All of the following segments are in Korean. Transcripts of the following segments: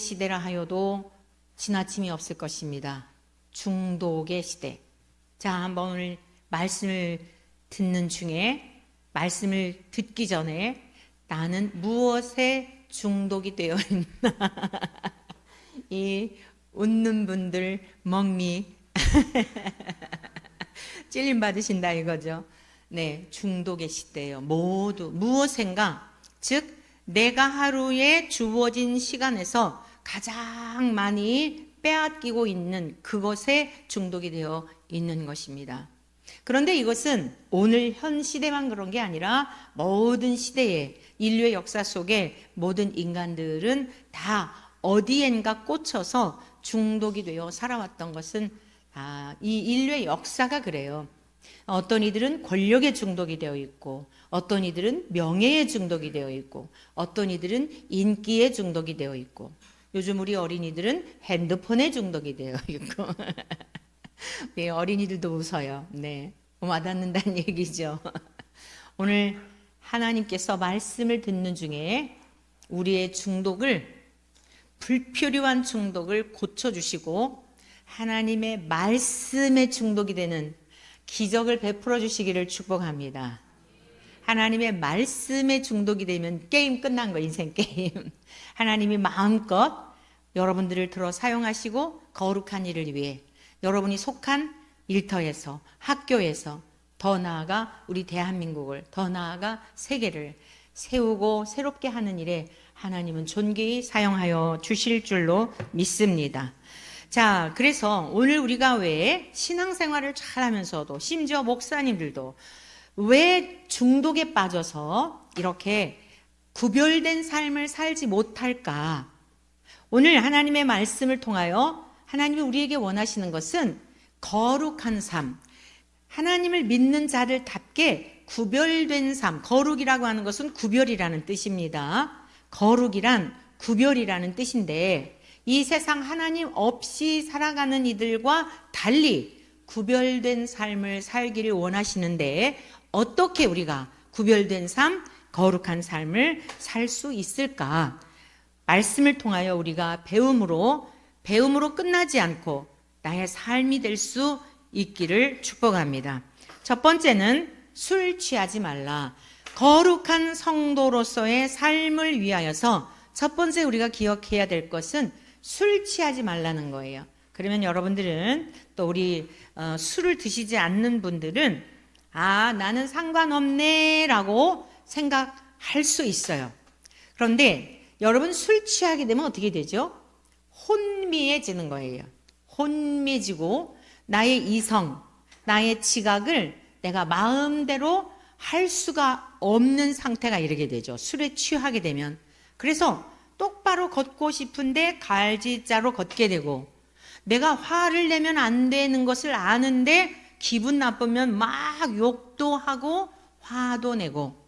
시대라 하여도 지나침이 없을 것입니다. 중독의 시대. 자, 한번 오늘 말씀을 듣는 중에, 말씀을 듣기 전에 나는 무엇에 중독이 되어 있나? 이 웃는 분들 멍미 찔림 받으신다 이거죠. 네, 중독의 시대예요. 모두 무엇인가, 즉 내가 하루에 주어진 시간에서 가장 많이 빼앗기고 있는 그것에 중독이 되어 있는 것입니다. 그런데 이것은 오늘 현 시대만 그런 게 아니라 모든 시대에, 인류의 역사 속에 모든 인간들은 다 어디엔가 꽂혀서 중독이 되어 살아왔던 것은 이 인류의 역사가 그래요. 어떤 이들은 권력에 중독이 되어 있고, 어떤 이들은 명예에 중독이 되어 있고, 어떤 이들은 인기에 중독이 되어 있고, 요즘 우리 어린이들은 핸드폰에 중독이 되어 있고 네, 어린이들도 웃어요. 네, 와닿는다는 얘기죠. 오늘 하나님께서 말씀을 듣는 중에 우리의 중독을, 불필요한 중독을 고쳐주시고 하나님의 말씀에 중독이 되는 기적을 베풀어 주시기를 축복합니다. 하나님의 말씀에 중독이 되면 게임 끝난 거, 인생 게임. 하나님이 마음껏 여러분들을 들어 사용하시고 거룩한 일을 위해 여러분이 속한 일터에서, 학교에서, 더 나아가 우리 대한민국을, 더 나아가 세계를 세우고 새롭게 하는 일에 하나님은 존귀히 사용하여 주실 줄로 믿습니다. 자, 그래서 오늘 우리가 왜 신앙생활을 잘하면서도, 심지어 목사님들도 왜 중독에 빠져서 이렇게 구별된 삶을 살지 못할까? 오늘 하나님의 말씀을 통하여 하나님이 우리에게 원하시는 것은 거룩한 삶, 하나님을 믿는 자들답게 구별된 삶. 거룩이라고 하는 것은 구별이라는 뜻입니다. 거룩이란 구별이라는 뜻인데, 이 세상 하나님 없이 살아가는 이들과 달리 구별된 삶을 살기를 원하시는데, 어떻게 우리가 구별된 삶, 거룩한 삶을 살 수 있을까? 말씀을 통하여 우리가 배움으로 끝나지 않고 나의 삶이 될 수 있기를 축복합니다. 첫 번째는 술 취하지 말라. 거룩한 성도로서의 삶을 위하여서 첫 번째 우리가 기억해야 될 것은 술 취하지 말라는 거예요. 그러면 여러분들은, 또 우리 술을 드시지 않는 분들은 나는 상관없네 라고 생각할 수 있어요. 그런데 여러분, 술 취하게 되면 어떻게 되죠? 혼미해지는 거예요. 혼미해지고 나의 이성, 나의 지각을 내가 마음대로 할 수가 없는 상태가 이르게 되죠. 술에 취하게 되면. 그래서 똑바로 걷고 싶은데 갈지자로 걷게 되고, 내가 화를 내면 안 되는 것을 아는데 기분 나쁘면 막 욕도 하고 화도 내고.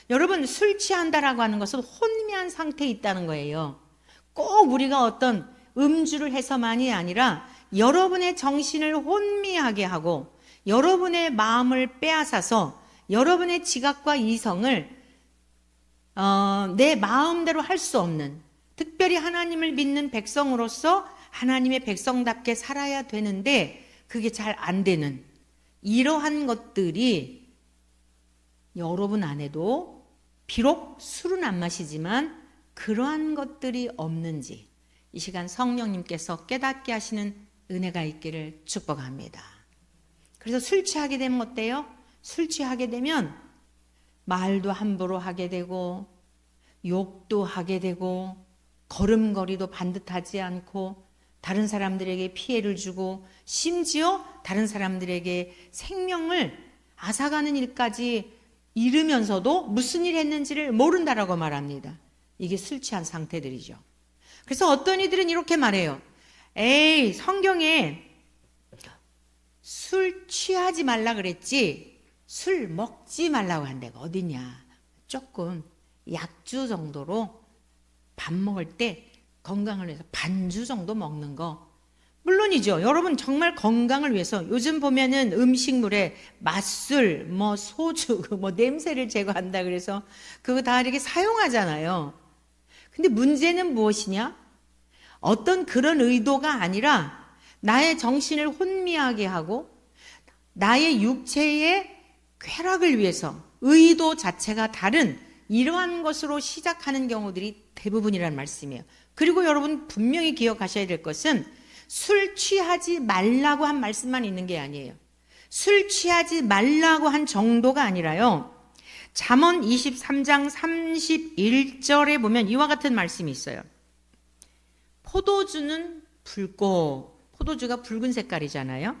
여러분, 술 취한다라고 하는 것은 혼미한 상태에 있다는 거예요. 꼭 우리가 어떤 음주를 해서만이 아니라 여러분의 정신을 혼미하게 하고 여러분의 마음을 빼앗아서 여러분의 지각과 이성을 내 마음대로 할 수 없는, 특별히 하나님을 믿는 백성으로서 하나님의 백성답게 살아야 되는데 그게 잘 안 되는 이러한 것들이 여러분 안에도, 비록 술은 안 마시지만 그러한 것들이 없는지 이 시간 성령님께서 깨닫게 하시는 은혜가 있기를 축복합니다. 그래서 술 취하게 되면 어때요? 술 취하게 되면 말도 함부로 하게 되고, 욕도 하게 되고, 걸음걸이도 반듯하지 않고, 다른 사람들에게 피해를 주고, 심지어 다른 사람들에게 생명을 앗아가는 일까지 이르면서도 무슨 일 했는지를 모른다라고 말합니다. 이게 술 취한 상태들이죠. 그래서 어떤 이들은 이렇게 말해요. 에이, 성경에 술 취하지 말라 그랬지 술 먹지 말라고 한 데가 어디냐. 조금 약주 정도로 밥 먹을 때 건강을 위해서 반주 정도 먹는 거 물론이죠. 여러분, 정말 건강을 위해서 요즘 보면은 음식물에 맛술, 소주, 냄새를 제거한다 그래서 그거 다 이렇게 사용하잖아요. 근데 문제는 무엇이냐? 어떤 그런 의도가 아니라 나의 정신을 혼미하게 하고 나의 육체의 쾌락을 위해서 의도 자체가 다른 이러한 것으로 시작하는 경우들이 대부분이라는 말씀이에요. 그리고 여러분 분명히 기억하셔야 될 것은 술 취하지 말라고 한 말씀만 있는 게 아니에요. 술 취하지 말라고 한 정도가 아니라요. 잠언 23장 31절에 보면 이와 같은 말씀이 있어요. 포도주는 붉고, 포도주가 붉은 색깔이잖아요.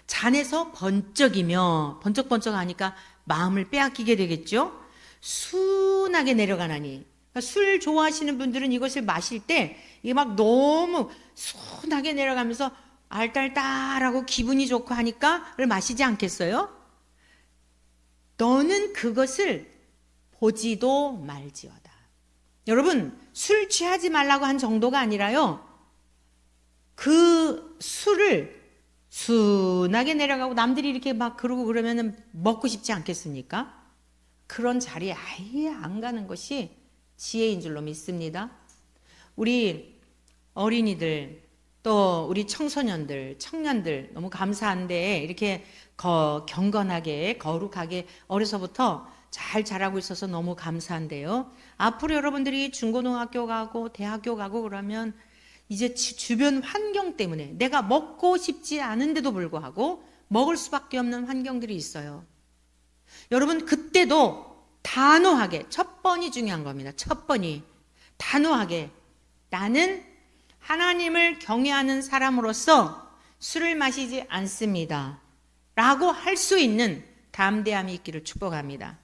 잔에서 번쩍이며, 번쩍번쩍하니까 마음을 빼앗기게 되겠죠. 순하게 내려가나니. 그러니까 술 좋아하시는 분들은 이것을 마실 때 이게 막 너무 순하게 내려가면서 알딸딸하고 기분이 좋고 하니까 그걸 마시지 않겠어요? 너는 그것을 보지도 말지어다. 여러분, 술 취하지 말라고 한 정도가 아니라요. 그 술을 순하게 내려가고 남들이 이렇게 막 그러고 그러면 먹고 싶지 않겠습니까? 그런 자리에 아예 안 가는 것이 지혜인 줄로 믿습니다. 우리 어린이들 또 우리 청소년들, 청년들 너무 감사한데 이렇게 경건하게 거룩하게 어려서부터 잘 자라고 있어서 너무 감사한데요. 앞으로 여러분들이 중고등학교 가고 대학교 가고 그러면 이제 주변 환경 때문에 내가 먹고 싶지 않은데도 불구하고 먹을 수밖에 없는 환경들이 있어요. 여러분 그때도 단호하게 첫 번이 중요한 겁니다. 첫 번이 단호하게 나는 하나님을 경외하는 사람으로서 술을 마시지 않습니다 라고 할 수 있는 담대함이 있기를 축복합니다.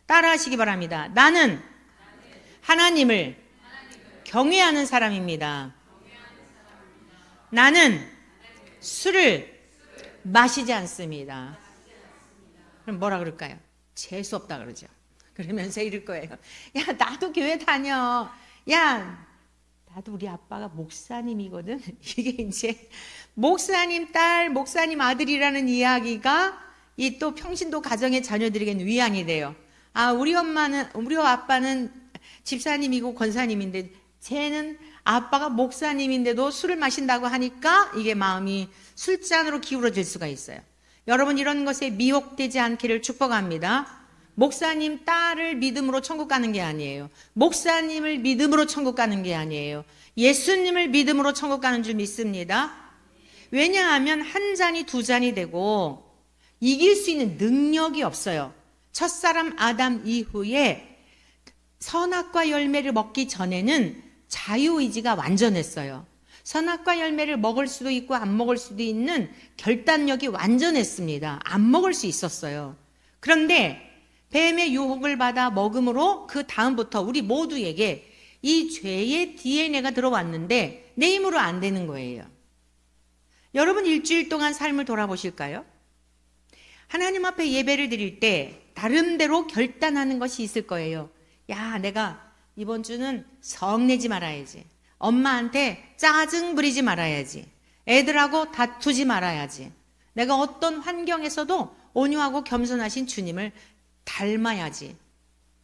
따라하시기 바랍니다. 나는 하나님을 경외하는 사람입니다. 나는 술을 마시지 않습니다. 그럼 뭐라 그럴까요? 재수 없다 그러죠. 그러면서 이럴 거예요. 야, 나도 교회 다녀. 야, 나도 우리 아빠가 목사님이거든. 이게 이제 목사님 딸, 목사님 아들이라는 이야기가 이 또 평신도 가정의 자녀들에게는 위안이 돼요. 아, 우리 아빠는 집사님이고 권사님인데 쟤는 아빠가 목사님인데도 술을 마신다고 하니까 이게 마음이 술잔으로 기울어질 수가 있어요. 여러분 이런 것에 미혹되지 않기를 축복합니다. 목사님 딸을 믿음으로 천국 가는 게 아니에요. 목사님을 믿음으로 천국 가는 게 아니에요. 예수님을 믿음으로 천국 가는 줄 믿습니다. 왜냐하면 한 잔이 두 잔이 되고 이길 수 있는 능력이 없어요. 첫사람 아담 이후에 선악과 열매를 먹기 전에는 자유의지가 완전했어요. 선악과 열매를 먹을 수도 있고 안 먹을 수도 있는 결단력이 완전했습니다. 안 먹을 수 있었어요. 그런데 뱀의 유혹을 받아 먹음으로 그 다음부터 우리 모두에게 이 죄의 DNA가 들어왔는데 내 힘으로 안 되는 거예요. 여러분 일주일 동안 삶을 돌아보실까요? 하나님 앞에 예배를 드릴 때 나름대로 결단하는 것이 있을 거예요. 야, 내가 이번 주는 성내지 말아야지. 엄마한테 짜증 부리지 말아야지. 애들하고 다투지 말아야지. 내가 어떤 환경에서도 온유하고 겸손하신 주님을 닮아야지.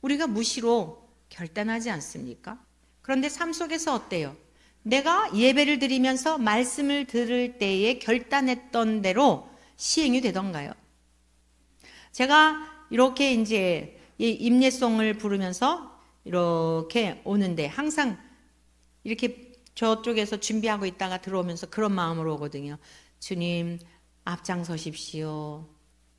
우리가 무시로 결단하지 않습니까? 그런데 삶 속에서 어때요? 내가 예배를 드리면서 말씀을 들을 때에 결단했던 대로 시행이 되던가요? 제가 이렇게 이제 이 임예송을 부르면서 이렇게 오는데 항상 이렇게 저쪽에서 준비하고 있다가 들어오면서 그런 마음으로 오거든요. 주님 앞장서십시오.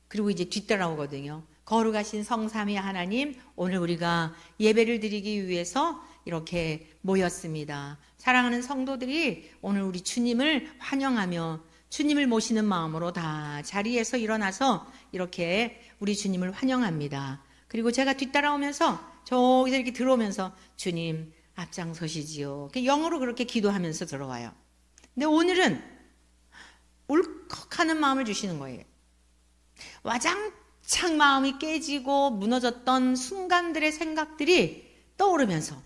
그리고 이제 뒤따라오거든요. 거룩하신 성삼위 하나님, 오늘 우리가 예배를 드리기 위해서 이렇게 모였습니다. 사랑하는 성도들이 오늘 우리 주님을 환영하며 주님을 모시는 마음으로 다 자리에서 일어나서 이렇게 우리 주님을 환영합니다. 그리고 제가 뒤따라오면서 저기서 이렇게 들어오면서 주님 앞장서시지요. 영어로 그렇게 기도하면서 들어와요. 근데 오늘은 울컥하는 마음을 주시는 거예요. 와장창 마음이 깨지고 무너졌던 순간들의 생각들이 떠오르면서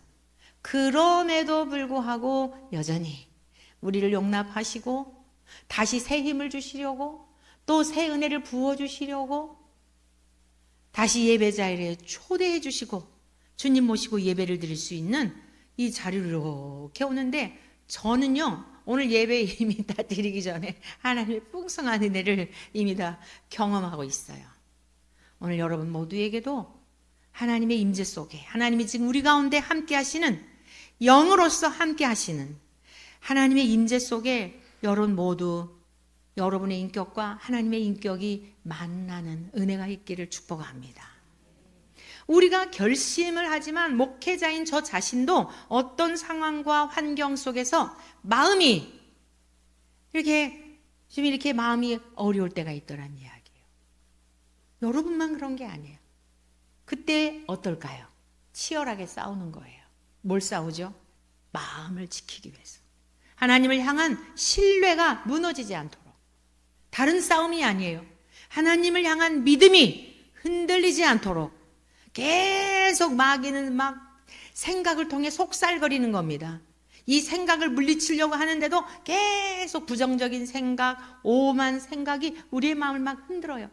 그럼에도 불구하고 여전히 우리를 용납하시고 다시 새 힘을 주시려고 또 새 은혜를 부어주시려고 다시 예배 자리에 초대해 주시고 주님 모시고 예배를 드릴 수 있는 이 자리로 이렇게 오는데 저는요, 오늘 예배 이미 다 드리기 전에 하나님의 풍성한 은혜를 이미 다 경험하고 있어요. 오늘 여러분 모두에게도 하나님의 임재 속에, 하나님이 지금 우리 가운데 함께 하시는, 영으로서 함께 하시는 하나님의 임재 속에 여러분 모두 여러분의 인격과 하나님의 인격이 만나는 은혜가 있기를 축복합니다. 우리가 결심을 하지만 목회자인 저 자신도 어떤 상황과 환경 속에서 마음이 이렇게 마음이 어려울 때가 있더란 이야기예요. 여러분만 그런 게 아니에요. 그때 어떨까요? 치열하게 싸우는 거예요. 뭘 싸우죠? 마음을 지키기 위해서. 하나님을 향한 신뢰가 무너지지 않도록. 다른 싸움이 아니에요. 하나님을 향한 믿음이 흔들리지 않도록 계속 마귀는 막 생각을 통해 속살거리는 겁니다. 이 생각을 물리치려고 하는데도 계속 부정적인 생각, 오만 생각이 우리의 마음을 막 흔들어요.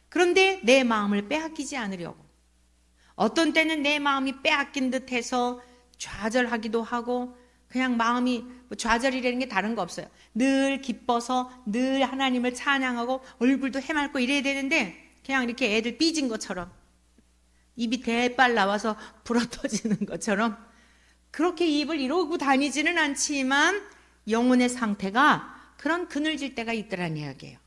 그런데 내 마음을 빼앗기지 않으려고. 어떤 때는 내 마음이 빼앗긴 듯해서 좌절하기도 하고, 그냥 마음이 좌절이라는 게 다른 거 없어요. 늘 기뻐서 늘 하나님을 찬양하고 얼굴도 해맑고 이래야 되는데 그냥 이렇게 애들 삐진 것처럼 입이 대빨 나와서 불어터지는 것처럼 그렇게 입을 이러고 다니지는 않지만 영혼의 상태가 그런 그늘질 때가 있더란 이야기예요.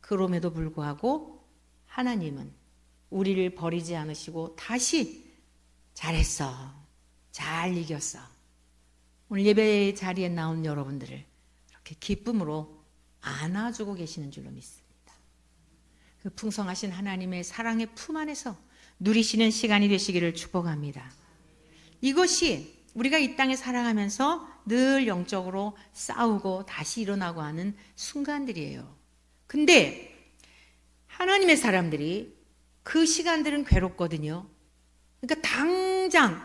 그럼에도 불구하고 하나님은 우리를 버리지 않으시고 다시 잘했어, 잘 이겼어. 오늘 예배 자리에 나온 여러분들을 이렇게 기쁨으로 안아주고 계시는 줄로 믿습니다. 그 풍성하신 하나님의 사랑의 품 안에서 누리시는 시간이 되시기를 축복합니다. 이것이 우리가 이 땅에 살아가면서 늘 영적으로 싸우고 다시 일어나고 하는 순간들이에요. 근데 하나님의 사람들이 그 시간들은 괴롭거든요. 그러니까 당장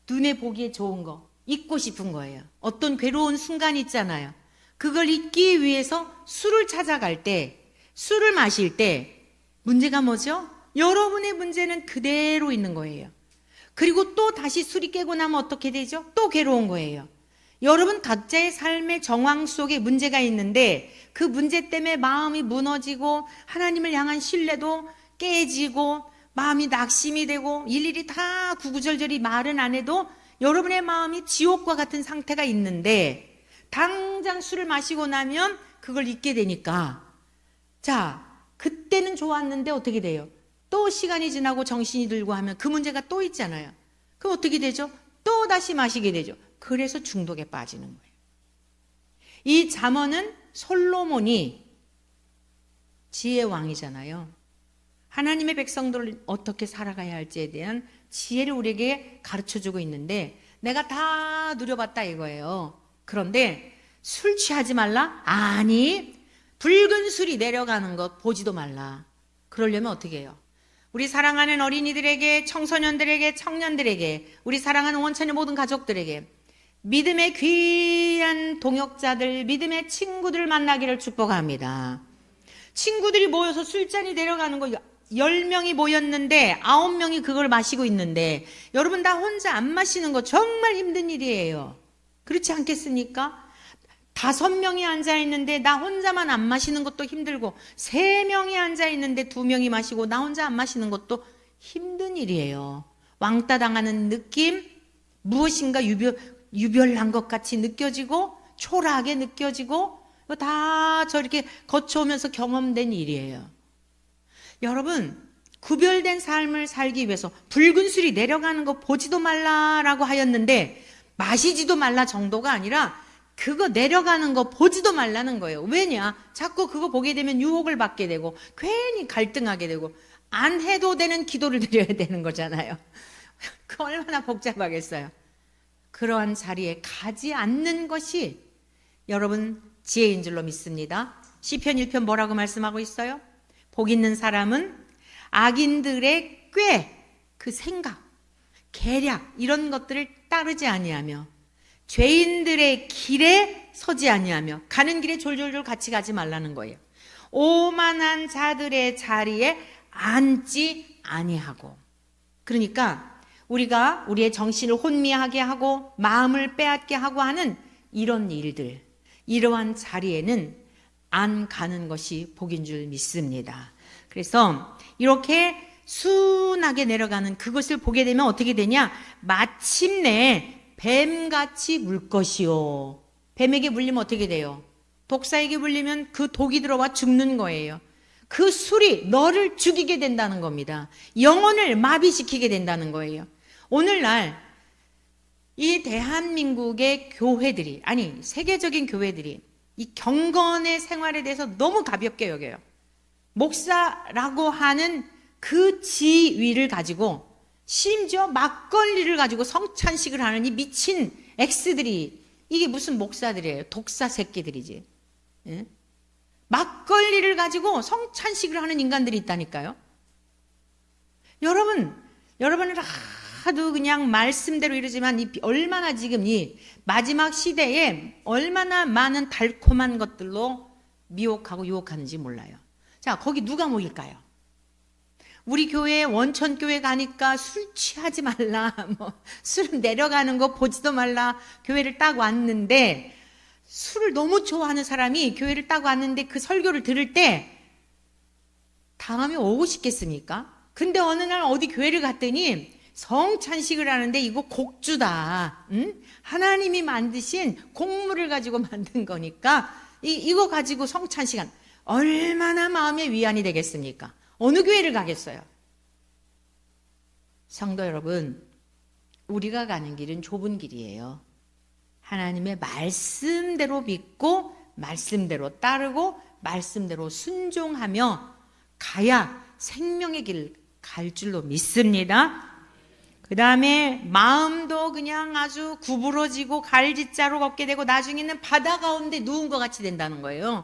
눈에 보기에 좋은 거 잊고 싶은 거예요. 어떤 괴로운 순간이 있잖아요. 그걸 잊기 위해서 술을 찾아갈 때, 술을 마실 때 문제가 뭐죠? 여러분의 문제는 그대로 있는 거예요. 그리고 또 다시 술이 깨고 나면 어떻게 되죠? 또 괴로운 거예요. 여러분 각자의 삶의 정황 속에 문제가 있는데 그 문제 때문에 마음이 무너지고 하나님을 향한 신뢰도 깨지고 마음이 낙심이 되고 일일이 다 구구절절히 말은 안 해도 여러분의 마음이 지옥과 같은 상태가 있는데 당장 술을 마시고 나면 그걸 잊게 되니까, 자, 그때는 좋았는데 어떻게 돼요? 또 시간이 지나고 정신이 들고 하면 그 문제가 또 있잖아요. 그럼 어떻게 되죠? 또 다시 마시게 되죠. 그래서 중독에 빠지는 거예요. 이 잠언은 솔로몬이 지혜의 왕이잖아요. 하나님의 백성들을 어떻게 살아가야 할지에 대한 지혜를 우리에게 가르쳐주고 있는데 내가 다 누려봤다 이거예요. 그런데 술 취하지 말라? 아니, 붉은 술이 내려가는 것 보지도 말라. 그러려면 어떻게 해요? 우리 사랑하는 어린이들에게, 청소년들에게, 청년들에게, 우리 사랑하는 원천의 모든 가족들에게 믿음의 귀한 동역자들, 믿음의 친구들을 만나기를 축복합니다. 친구들이 모여서 술잔이 내려가는 거 10명이 모였는데 9명이 그걸 마시고 있는데 여러분 다 혼자 안 마시는 거 정말 힘든 일이에요. 그렇지 않겠습니까? 5명이 앉아있는데 나 혼자만 안 마시는 것도 힘들고 3명이 앉아있는데 2명이 마시고 나 혼자 안 마시는 것도 힘든 일이에요. 왕따 당하는 느낌, 무엇인가 유별난 것 같이 느껴지고 초라하게 느껴지고 다 저렇게 거쳐오면서 경험된 일이에요. 여러분, 구별된 삶을 살기 위해서 붉은 술이 내려가는 거 보지도 말라라고 하였는데 마시지도 말라 정도가 아니라 그거 내려가는 거 보지도 말라는 거예요. 왜냐? 자꾸 그거 보게 되면 유혹을 받게 되고 괜히 갈등하게 되고 안 해도 되는 기도를 드려야 되는 거잖아요. 그 얼마나 복잡하겠어요. 그러한 자리에 가지 않는 것이 여러분 지혜인 줄로 믿습니다. 시편 1편 뭐라고 말씀하고 있어요? 복 있는 사람은 악인들의 그 생각, 계략 이런 것들을 따르지 아니하며 죄인들의 길에 서지 아니하며 가는 길에 졸졸졸 같이 가지 말라는 거예요. 오만한 자들의 자리에 앉지 아니하고. 그러니까 우리가 우리의 정신을 혼미하게 하고 마음을 빼앗게 하고 하는 이런 일들, 이러한 자리에는 안 가는 것이 복인 줄 믿습니다. 그래서 이렇게 순하게 내려가는 그것을 보게 되면 어떻게 되냐? 마침내 뱀같이 물 것이요. 뱀에게 물리면 어떻게 돼요? 독사에게 물리면 그 독이 들어와 죽는 거예요. 그 술이 너를 죽이게 된다는 겁니다. 영혼을 마비시키게 된다는 거예요. 오늘날 이 대한민국의 교회들이, 아니 세계적인 교회들이 이 경건의 생활에 대해서 너무 가볍게 여겨요. 목사라고 하는 그 지위를 가지고 심지어 막걸리를 가지고 성찬식을 하는 이 미친 X들이, 이게 무슨 목사들이에요? 독사 새끼들이지. 예? 막걸리를 가지고 성찬식을 하는 인간들이 있다니까요. 여러분은 하도 그냥 말씀대로 이러지만 얼마나 지금 이 마지막 시대에 얼마나 많은 달콤한 것들로 미혹하고 유혹하는지 몰라요. 자, 거기 누가 모일까요? 우리 교회 원천교회 가니까 술 취하지 말라, 술 내려가는 거 보지도 말라, 교회를 딱 왔는데, 술을 너무 좋아하는 사람이 교회를 딱 왔는데 그 설교를 들을 때 다음에 오고 싶겠습니까? 근데 어느 날 어디 교회를 갔더니 성찬식을 하는데 이거 곡주다. 응? 하나님이 만드신 곡물을 가지고 만든 거니까 이거 가지고 성찬식한 얼마나 마음의 위안이 되겠습니까? 어느 교회를 가겠어요? 성도 여러분, 우리가 가는 길은 좁은 길이에요. 하나님의 말씀대로 믿고 말씀대로 따르고 말씀대로 순종하며 가야 생명의 길 갈 줄로 믿습니다. 그 다음에 마음도 그냥 아주 구부러지고 갈짓자로 걷게 되고 나중에는 바다 가운데 누운 것 같이 된다는 거예요.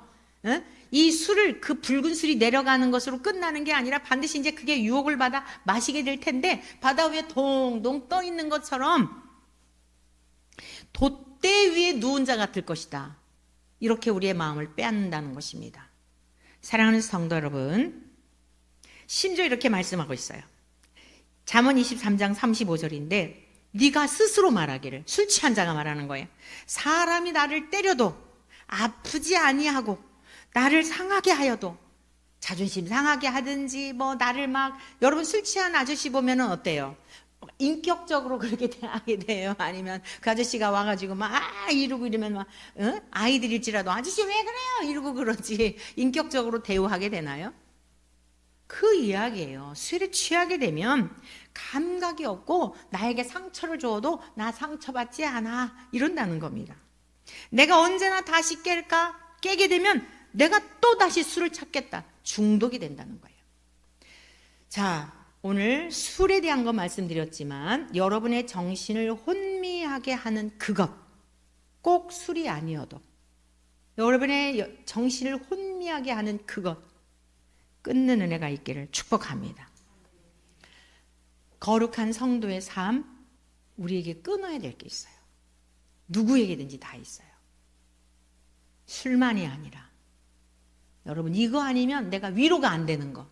이 술을, 그 붉은 술이 내려가는 것으로 끝나는 게 아니라 반드시 이제 그게 유혹을 받아 마시게 될 텐데 바다 위에 동동 떠 있는 것처럼 돛대 위에 누운 자 같을 것이다. 이렇게 우리의 마음을 빼앗는다는 것입니다. 사랑하는 성도 여러분, 심지어 이렇게 말씀하고 있어요. 잠언 23장 35절인데 네가 스스로 말하기를, 술 취한 자가 말하는 거예요. 사람이 나를 때려도 아프지 아니하고 나를 상하게 하여도, 자존심 상하게 하든지 나를 여러분 술 취한 아저씨 보면은 어때요? 인격적으로 그렇게 하게 돼요? 아니면 그 아저씨가 와가지고 이러고 이러면 아이들일지라도 아저씨 왜 그래요? 이러고 그러지 인격적으로 대우하게 되나요? 그 이야기예요. 술에 취하게 되면 감각이 없고 나에게 상처를 줘도 나 상처받지 않아 이런다는 겁니다. 내가 언제나 다시 깰까? 깨게 되면 내가 또 다시 술을 찾겠다. 중독이 된다는 거예요. 자, 오늘 술에 대한 거 말씀드렸지만 여러분의 정신을 혼미하게 하는 그것, 꼭 술이 아니어도 여러분의 정신을 혼미하게 하는 그것 끊는 은혜가 있기를 축복합니다. 거룩한 성도의 삶, 우리에게 끊어야 될 게 있어요. 누구에게든지 다 있어요. 술만이 아니라 여러분, 이거 아니면 내가 위로가 안 되는 거,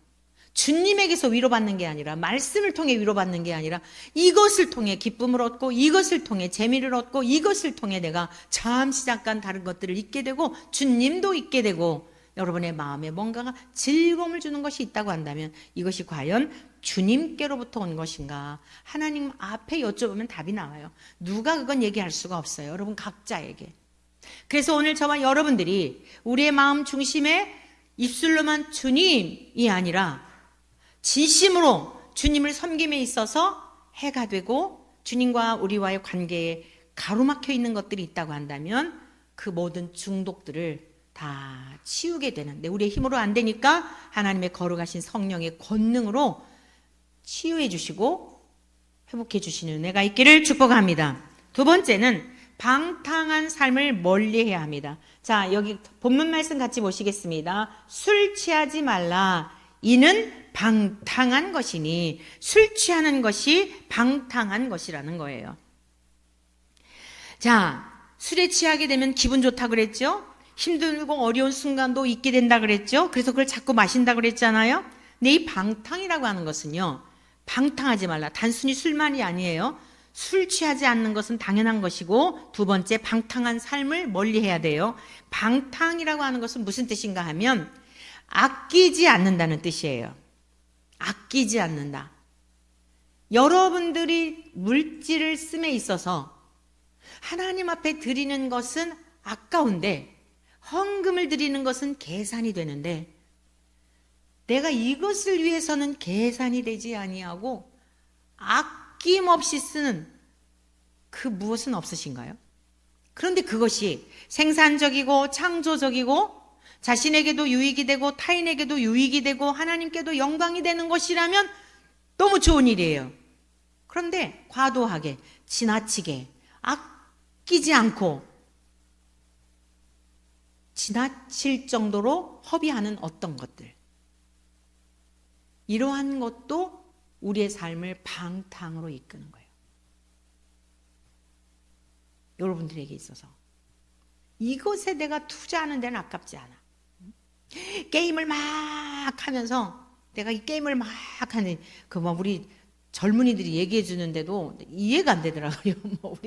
주님에게서 위로받는 게 아니라, 말씀을 통해 위로받는 게 아니라 이것을 통해 기쁨을 얻고 이것을 통해 재미를 얻고 이것을 통해 내가 잠시 잠깐 다른 것들을 잊게 되고 주님도 잊게 되고 여러분의 마음에 뭔가가 즐거움을 주는 것이 있다고 한다면 이것이 과연 주님께로부터 온 것인가? 하나님 앞에 여쭤보면 답이 나와요. 누가 그건 얘기할 수가 없어요. 여러분 각자에게. 그래서 오늘 저와 여러분들이 우리의 마음 중심에 입술로만 주님이 아니라 진심으로 주님을 섬김에 있어서 해가 되고 주님과 우리와의 관계에 가로막혀 있는 것들이 있다고 한다면 그 모든 중독들을 다 치우게 되는데 우리의 힘으로 안 되니까 하나님의 거룩하신 성령의 권능으로 치유해 주시고 회복해 주시는 은혜가 있기를 축복합니다. 두 번째는 방탕한 삶을 멀리해야 합니다. 자, 여기 본문 말씀 같이 보시겠습니다. 술 취하지 말라. 이는 방탕한 것이니, 술 취하는 것이 방탕한 것이라는 거예요. 자, 술에 취하게 되면 기분 좋다 그랬죠? 힘들고 어려운 순간도 있게 된다 그랬죠? 그래서 그걸 자꾸 마신다 그랬잖아요? 근데 이 방탕이라고 하는 것은요, 방탕하지 말라. 단순히 술만이 아니에요. 술 취하지 않는 것은 당연한 것이고, 두 번째, 방탕한 삶을 멀리해야 돼요. 방탕이라고 하는 것은 무슨 뜻인가 하면 아끼지 않는다는 뜻이에요. 아끼지 않는다. 여러분들이 물질을 씀에 있어서 하나님 앞에 드리는 것은 아까운데 헌금을 드리는 것은 계산이 되는데, 내가 이것을 위해서는 계산이 되지 아니하고 아낌없이 쓰는 그 무엇은 없으신가요? 그런데 그것이 생산적이고 창조적이고 자신에게도 유익이 되고 타인에게도 유익이 되고 하나님께도 영광이 되는 것이라면 너무 좋은 일이에요. 그런데 과도하게, 지나치게, 아끼지 않고 지나칠 정도로 허비하는 어떤 것들, 이러한 것도 우리의 삶을 방탕으로 이끄는 거예요. 여러분들에게 있어서 이것에 내가 투자하는 데는 아깝지 않아. 게임을 막 하면서, 내가 이 게임을 막 하는 우리 젊은이들이 얘기해 주는데도 이해가 안 되더라고요.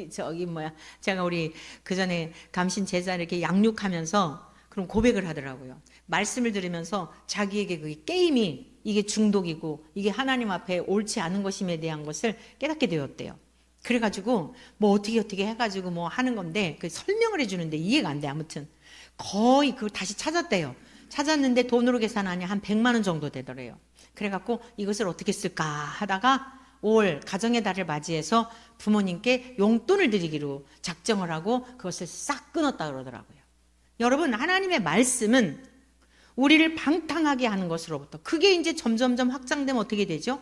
제가 우리 그 전에 감신 제자 이렇게 양육하면서 그럼 고백을 하더라고요. 말씀을 들으면서 자기에게 그 게임이 이게 중독이고 이게 하나님 앞에 옳지 않은 것임에 대한 것을 깨닫게 되었대요. 그래가지고 어떻게 해가지고 하는 건데, 그 설명을 해주는데 이해가 안 돼. 아무튼 거의 그걸 다시 찾았대요. 찾았는데 돈으로 계산하니 한 100만 원 정도 되더래요. 그래갖고 이것을 어떻게 쓸까 하다가 올 가정의 달을 맞이해서 부모님께 용돈을 드리기로 작정을 하고 그것을 싹 끊었다 그러더라고요. 여러분, 하나님의 말씀은 우리를 방탕하게 하는 것으로부터, 그게 이제 점점점 확장되면 어떻게 되죠?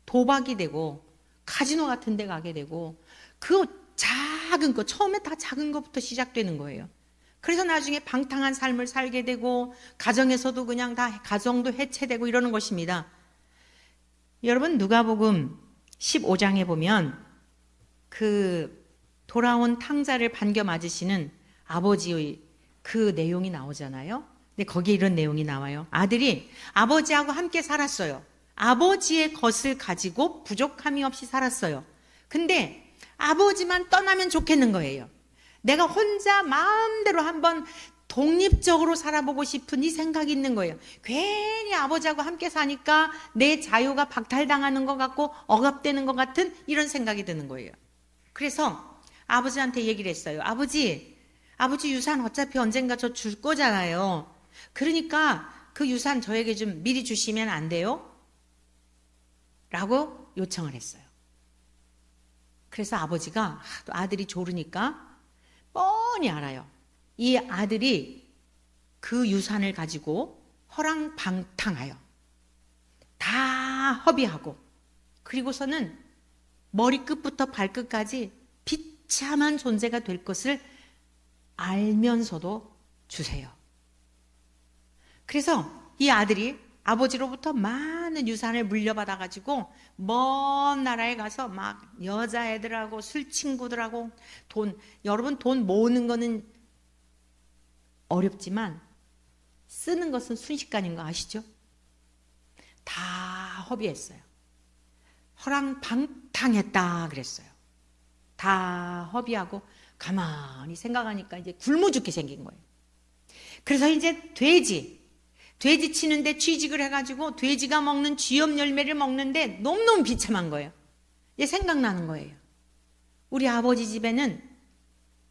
도박이 되고 카지노 같은 데 가게 되고, 그 작은 거, 처음에 다 작은 것부터 시작되는 거예요. 그래서 나중에 방탕한 삶을 살게 되고 가정에서도 그냥 다 가정도 해체되고 이러는 것입니다. 여러분, 누가복음 15장에 보면 그 돌아온 탕자를 반겨 맞으시는 아버지의 그 내용이 나오잖아요. 근데 거기에 이런 내용이 나와요. 아들이 아버지하고 함께 살았어요. 아버지의 것을 가지고 부족함이 없이 살았어요. 근데 아버지만 떠나면 좋겠는 거예요. 내가 혼자 마음대로 한번 독립적으로 살아보고 싶은 이 생각이 있는 거예요. 괜히 아버지하고 함께 사니까 내 자유가 박탈당하는 것 같고 억압되는 것 같은 이런 생각이 드는 거예요. 그래서 아버지한테 얘기를 했어요. 아버지 유산 어차피 언젠가 저 줄 거잖아요. 그러니까 그 유산 저에게 좀 미리 주시면 안 돼요? 라고 요청을 했어요. 그래서 아버지가 또 아들이 조르니까 뻔히 알아요. 이 아들이 그 유산을 가지고 허랑방탕하여 다 허비하고, 그리고서는 머리끝부터 발끝까지 비참한 존재가 될 것을 알면서도 주세요. 그래서 이 아들이 아버지로부터 많은 유산을 물려받아 가지고 먼 나라에 가서 막 여자애들하고 술 친구들하고 여러분 돈 모으는 거는 어렵지만 쓰는 것은 순식간인 거 아시죠? 다 허비했어요. 허랑방탕했다 그랬어요. 다 허비하고 가만히 생각하니까 이제 굶어 죽게 생긴 거예요. 그래서 이제 돼지 치는데 취직을 해가지고 돼지가 먹는 쥐염 열매를 먹는데 너무너무 비참한 거예요. 이제 생각나는 거예요. 우리 아버지 집에는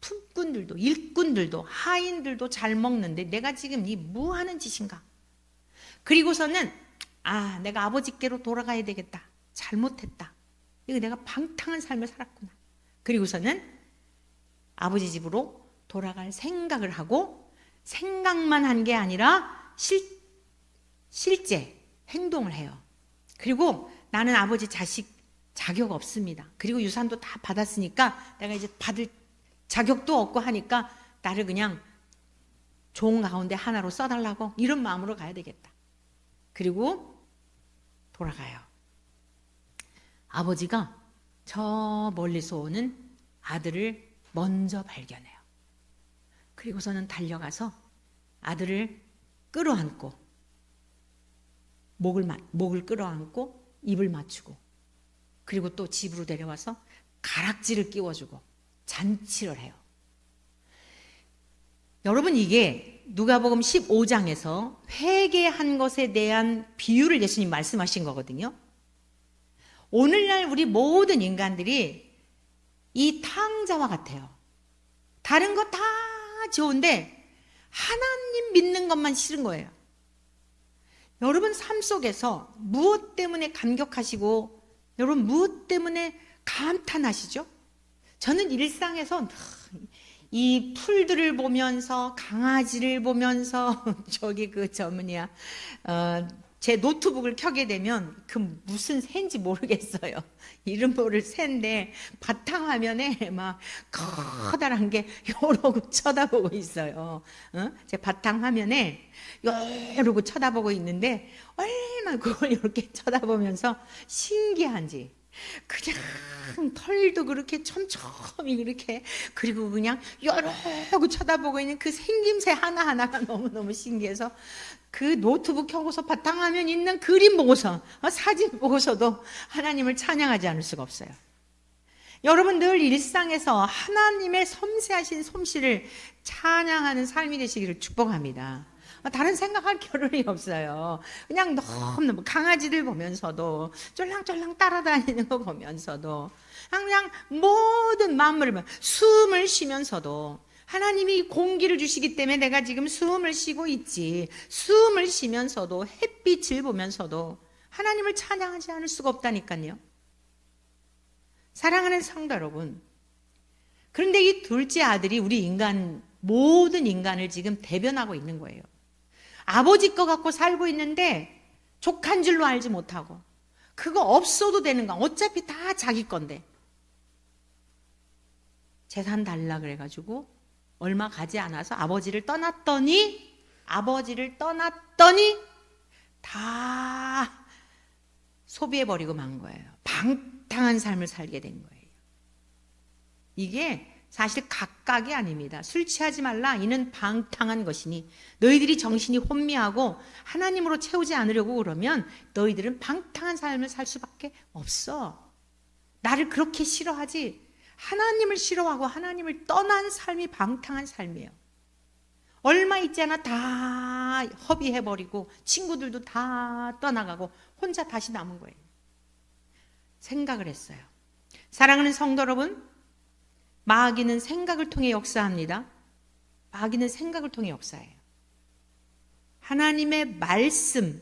품꾼들도 일꾼들도 하인들도 잘 먹는데 내가 지금 이 뭐 하는 짓인가. 그리고서는 내가 아버지께로 돌아가야 되겠다. 잘못했다. 이거 내가 방탕한 삶을 살았구나. 그리고서는 아버지 집으로 돌아갈 생각을 하고, 생각만 한 게 아니라 실제 행동을 해요. 그리고 나는 아버지 자식 자격 없습니다. 그리고 유산도 다 받았으니까 내가 이제 받을 자격도 없고 하니까 나를 그냥 종 가운데 하나로 써달라고, 이런 마음으로 가야 되겠다. 그리고 돌아가요. 아버지가 저 멀리서 오는 아들을 먼저 발견해요. 그리고서는 달려가서 아들을 끌어안고, 목을 끌어안고 입을 맞추고, 그리고 또 집으로 데려와서 가락지를 끼워주고 잔치를 해요. 여러분, 이게 누가복음 15장에서 회개한 것에 대한 비유를 예수님 말씀하신 거거든요. 오늘날 우리 모든 인간들이 이 탕자와 같아요. 다른 거 다 좋은데 하나님 믿는 것만 싫은 거예요. 여러분 삶 속에서 무엇 때문에 감격하시고 여러분 무엇 때문에 감탄하시죠? 저는 일상에서 이 풀들을 보면서 강아지를 보면서 제 노트북을 켜게 되면 그 무슨 새인지 모르겠어요. 이름 모를 새인데 바탕화면에 막 커다란 게 이러고 쳐다보고 있어요. 제 바탕화면에 이러고 쳐다보고 있는데 얼마나 그걸 이렇게 쳐다보면서 신기한지, 그냥 털도 그렇게 촘촘히 그렇게, 그리고 그냥 이러고 쳐다보고 있는 그 생김새 하나하나가 너무너무 신기해서 그 노트북 켜고서 바탕화면 있는 그림 보고서 사진 보고서도 하나님을 찬양하지 않을 수가 없어요. 여러분 늘 일상에서 하나님의 섬세하신 솜씨를 찬양하는 삶이 되시기를 축복합니다. 다른 생각할 겨를이 없어요. 그냥 너무 강아지들 보면서도 쫄랑쫄랑 따라다니는 거 보면서도 그냥 모든 마음을 숨을 쉬면서도 하나님이 공기를 주시기 때문에 내가 지금 숨을 쉬고 있지, 숨을 쉬면서도 햇빛을 보면서도 하나님을 찬양하지 않을 수가 없다니까요. 사랑하는 성도 여러분, 그런데 이 둘째 아들이 우리 모든 인간을 지금 대변하고 있는 거예요. 아버지 거 갖고 살고 있는데 족한 줄로 알지 못하고, 그거 없어도 되는 거, 어차피 다 자기 건데 재산 달라 그래가지고 얼마 가지 않아서 아버지를 떠났더니 다 소비해버리고 만 거예요. 방탕한 삶을 살게 된 거예요. 이게 사실 각각이 아닙니다. 술 취하지 말라, 이는 방탕한 것이니 너희들이 정신이 혼미하고 하나님으로 채우지 않으려고 그러면 너희들은 방탕한 삶을 살 수밖에 없어. 나를 그렇게 싫어하지, 하나님을 싫어하고 하나님을 떠난 삶이 방탕한 삶이에요. 얼마 있지 않아 다 허비해버리고 친구들도 다 떠나가고 혼자 다시 남은 거예요. 생각을 했어요. 사랑하는 성도 여러분, 마귀는 생각을 통해 역사합니다. 마귀는 생각을 통해 역사해요. 하나님의 말씀,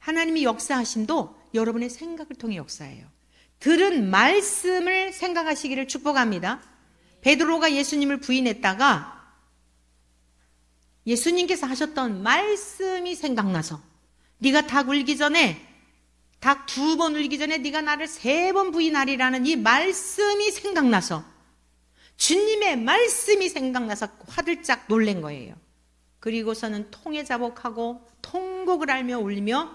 하나님이 역사하심도 여러분의 생각을 통해 역사해요. 들은 말씀을 생각하시기를 축복합니다. 베드로가 예수님을 부인했다가 예수님께서 하셨던 말씀이 생각나서, 네가 닭 울기 전에, 닭 2번 울기 전에 네가 나를 3번 부인하리라는 이 말씀이 생각나서, 주님의 말씀이 생각나서 화들짝 놀란 거예요. 그리고서는 통에 자복하고 통곡을 하며 울며,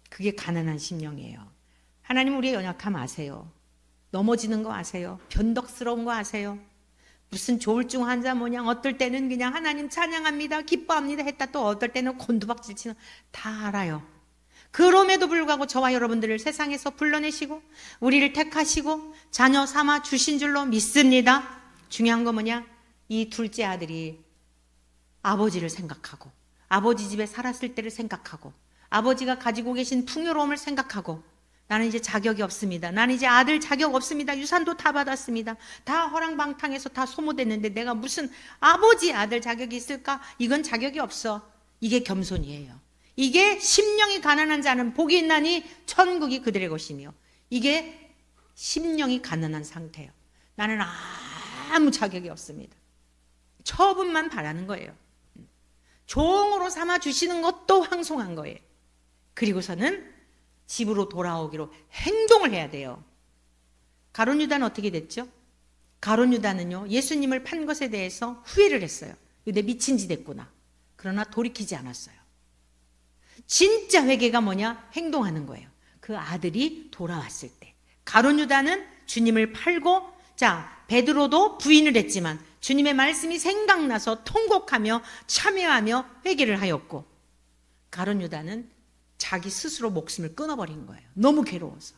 그게 가난한 심령이에요. 하나님 우리의 연약함 아세요. 넘어지는 거 아세요. 변덕스러운 거 아세요. 무슨 조울증 환자 모양 어떨 때는 그냥 하나님 찬양합니다, 기뻐합니다 했다 또 어떨 때는 곤두박질 치는, 다 알아요. 그럼에도 불구하고 저와 여러분들을 세상에서 불러내시고 우리를 택하시고 자녀 삼아 주신 줄로 믿습니다. 중요한 건 뭐냐? 이 둘째 아들이 아버지를 생각하고 아버지 집에 살았을 때를 생각하고 아버지가 가지고 계신 풍요로움을 생각하고, 나는 이제 자격이 없습니다. 나는 이제 아들 자격 없습니다. 유산도 다 받았습니다. 다 허랑방탕해서 다 소모됐는데 내가 무슨 아버지 아들 자격이 있을까? 이건 자격이 없어. 이게 겸손이에요. 이게 심령이 가난한 자는 복이 있나니 천국이 그들의 것이며, 이게 심령이 가난한 상태예요. 나는 아무 자격이 없습니다. 처분만 바라는 거예요. 종으로 삼아 주시는 것도 황송한 거예요. 그리고서는 집으로 돌아오기로 행동을 해야 돼요. 가룟 유다는 어떻게 됐죠? 가룟 유다는요, 예수님을 판 것에 대해서 후회를 했어요. 내 미친 짓 했구나. 그러나 돌이키지 않았어요. 진짜 회개가 뭐냐? 행동하는 거예요. 그 아들이 돌아왔을 때. 가룟 유다는 주님을 팔고, 자, 베드로도 부인을 했지만 주님의 말씀이 생각나서 통곡하며 참여하며 회개를 하였고, 가룟 유다는 자기 스스로 목숨을 끊어버린 거예요. 너무 괴로워서.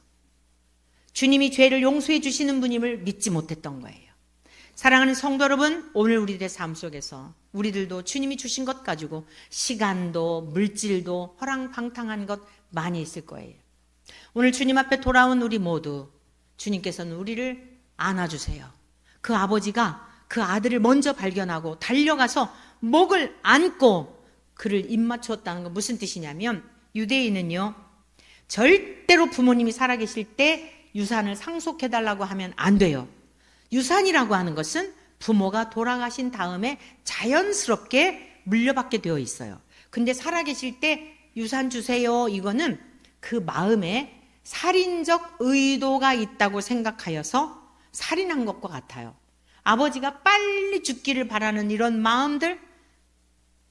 주님이 죄를 용서해 주시는 분임을 믿지 못했던 거예요. 사랑하는 성도 여러분, 오늘 우리들의 삶 속에서 우리들도 주님이 주신 것 가지고 시간도 물질도 허랑방탕한 것 많이 있을 거예요. 오늘 주님 앞에 돌아온 우리 모두 주님께서는 우리를 안아주세요. 그 아버지가 그 아들을 먼저 발견하고 달려가서 목을 안고 그를 입맞추었다는 건 무슨 뜻이냐면, 유대인은요 절대로 부모님이 살아계실 때 유산을 상속해달라고 하면 안 돼요. 유산이라고 하는 것은 부모가 돌아가신 다음에 자연스럽게 물려받게 되어 있어요. 근데 살아계실 때 유산 주세요, 이거는 그 마음에 살인적 의도가 있다고 생각하여서 살인한 것과 같아요. 아버지가 빨리 죽기를 바라는 이런 마음들,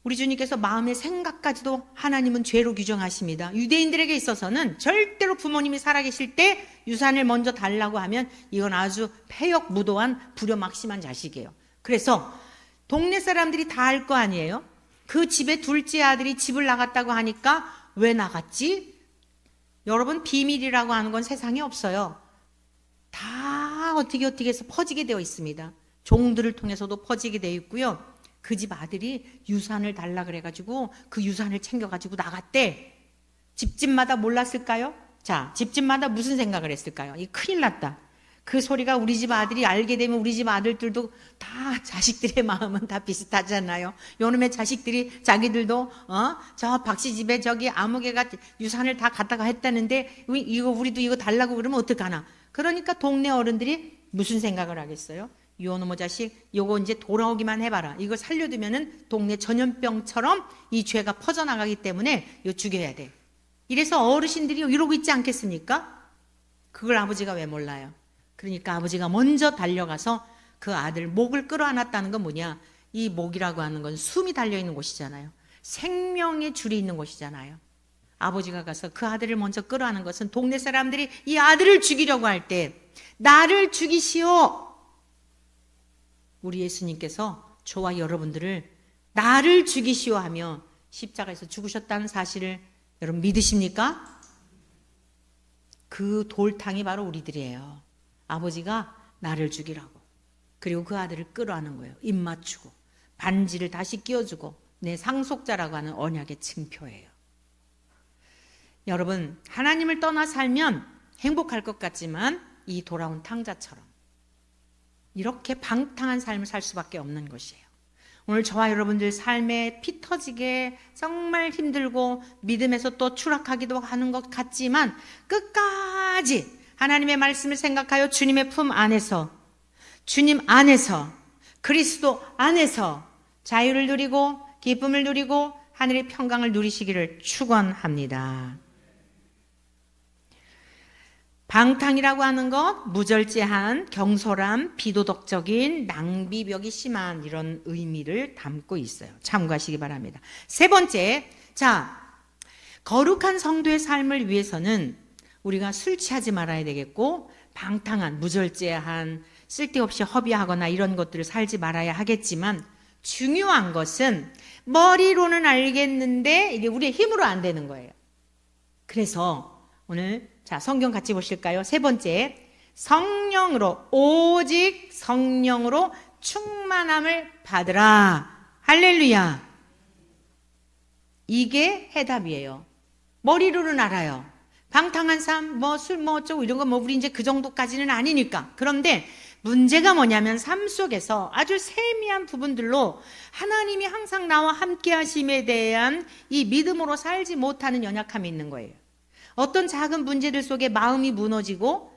우리 주님께서 마음의 생각까지도 하나님은 죄로 규정하십니다. 유대인들에게 있어서는 절대로 부모님이 살아계실 때 유산을 먼저 달라고 하면 이건 아주 패역무도한 불효막심한 자식이에요. 그래서 동네 사람들이 다 알 거 아니에요. 그 집의 둘째 아들이 집을 나갔다고 하니까 왜 나갔지? 여러분, 비밀이라고 하는 건 세상에 없어요. 다 어떻게 해서 퍼지게 되어 있습니다. 종들을 통해서도 퍼지게 되어 있고요. 그 집 아들이 유산을 달라 그래가지고 그 유산을 챙겨가지고 나갔대. 집집마다 몰랐을까요? 자, 집집마다 무슨 생각을 했을까요? 이 큰일 났다. 그 소리가 우리 집 아들이 알게 되면 우리 집 아들들도 다 자식들의 마음은 다 비슷하잖아요. 요놈의 자식들이 자기들도 저 박씨 집에 저기 아무개가 유산을 다 갖다가 했다는데 이거 우리도 이거 달라고 그러면 어떡하나. 그러니까 동네 어른들이 무슨 생각을 하겠어요? 요놈의 자식 요거 이제 돌아오기만 해봐라. 이거 살려두면은 동네 전염병처럼 이 죄가 퍼져나가기 때문에 이거 죽여야 돼. 이래서 어르신들이 이러고 있지 않겠습니까? 그걸 아버지가 왜 몰라요? 그러니까 아버지가 먼저 달려가서 그 아들 목을 끌어안았다는 건 뭐냐? 이 목이라고 하는 건 숨이 달려있는 곳이잖아요. 생명의 줄이 있는 곳이잖아요. 아버지가 가서 그 아들을 먼저 끌어안은 것은 동네 사람들이 이 아들을 죽이려고 할 때 나를 죽이시오. 우리 예수님께서 저와 여러분들을 나를 죽이시오 하며 십자가에서 죽으셨다는 사실을 여러분 믿으십니까? 그 돌탕이 바로 우리들이에요. 아버지가 나를 죽이라고. 그리고 그 아들을 끌어안은 거예요. 입 맞추고 반지를 다시 끼워주고 내 상속자라고 하는 언약의 증표예요. 여러분, 하나님을 떠나 살면 행복할 것 같지만 이 돌아온 탕자처럼 이렇게 방탕한 삶을 살 수밖에 없는 것이에요. 오늘 저와 여러분들 삶에 피 터지게 정말 힘들고 믿음에서 또 추락하기도 하는 것 같지만 끝까지 하나님의 말씀을 생각하여 주님의 품 안에서, 주님 안에서, 그리스도 안에서 자유를 누리고 기쁨을 누리고 하늘의 평강을 누리시기를 축원합니다. 방탕이라고 하는 것, 무절제한, 경솔한, 비도덕적인, 낭비벽이 심한 이런 의미를 담고 있어요. 참고하시기 바랍니다. 세 번째, 거룩한 성도의 삶을 위해서는 우리가 술 취하지 말아야 되겠고, 방탕한, 무절제한, 쓸데없이 허비하거나 이런 것들을 살지 말아야 하겠지만, 중요한 것은 머리로는 알겠는데 이게 우리의 힘으로 안 되는 거예요. 그래서 오늘 성경 같이 보실까요? 세 번째, 성령으로, 오직 성령으로 충만함을 받으라. 할렐루야. 이게 해답이에요. 머리로는 알아요. 방탕한 삶, 술, 어쩌고 이런 거 우리 이제 그 정도까지는 아니니까. 그런데 문제가 뭐냐면 삶 속에서 아주 세미한 부분들로 하나님이 항상 나와 함께 하심에 대한 이 믿음으로 살지 못하는 연약함이 있는 거예요. 어떤 작은 문제들 속에 마음이 무너지고,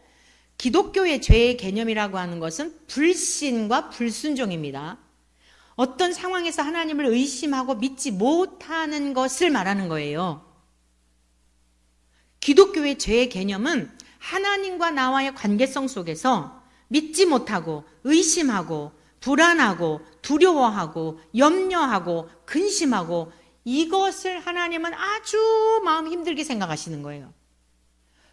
기독교의 죄의 개념이라고 하는 것은 불신과 불순종입니다. 어떤 상황에서 하나님을 의심하고 믿지 못하는 것을 말하는 거예요. 기독교의 죄의 개념은 하나님과 나와의 관계성 속에서 믿지 못하고 의심하고 불안하고 두려워하고 염려하고 근심하고, 이것을 하나님은 아주 마음 힘들게 생각하시는 거예요.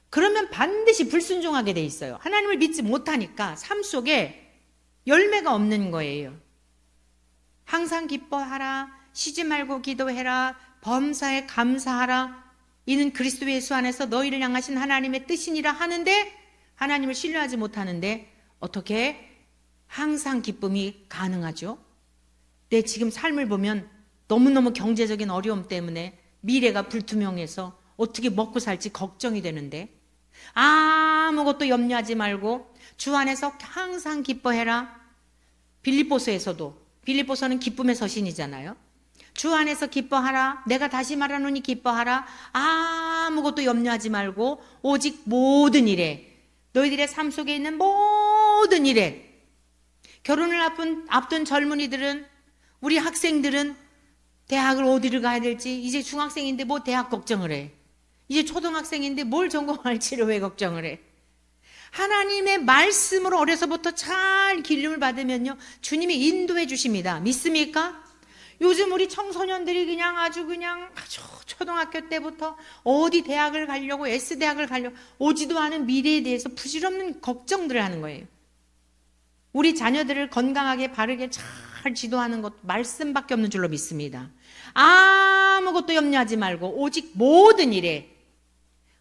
그러면 반드시 불순종하게 돼 있어요. 하나님을 믿지 못하니까 삶 속에 열매가 없는 거예요. 항상 기뻐하라, 쉬지 말고 기도해라, 범사에 감사하라, 이는 그리스도 예수 안에서 너희를 향하신 하나님의 뜻이니라 하는데 하나님을 신뢰하지 못하는데 어떻게 항상 기쁨이 가능하죠? 내 지금 삶을 보면 너무너무 경제적인 어려움 때문에 미래가 불투명해서 어떻게 먹고 살지 걱정이 되는데 아무것도 염려하지 말고 주 안에서 항상 기뻐해라. 빌립보서는 기쁨의 서신이잖아요. 주 안에서 기뻐하라. 내가 다시 말하노니 기뻐하라. 아무것도 염려하지 말고 오직 모든 일에, 너희들의 삶 속에 있는 모든 일에, 결혼을 앞둔 젊은이들은, 우리 학생들은 대학을 어디를 가야 될지, 이제 중학생인데 뭐 대학 걱정을 해. 이제 초등학생인데 뭘 전공할지를 왜 걱정을 해. 하나님의 말씀으로 어려서부터 잘 기름을 받으면요, 주님이 인도해 주십니다. 믿습니까? 요즘 우리 청소년들이 아주 초등학교 때부터 어디 대학을 가려고, S대학을 가려고 오지도 않은 미래에 대해서 부질없는 걱정들을 하는 거예요. 우리 자녀들을 건강하게 바르게 잘 지도하는 것 말씀밖에 없는 줄로 믿습니다. 아무것도 염려하지 말고 오직 모든 일에,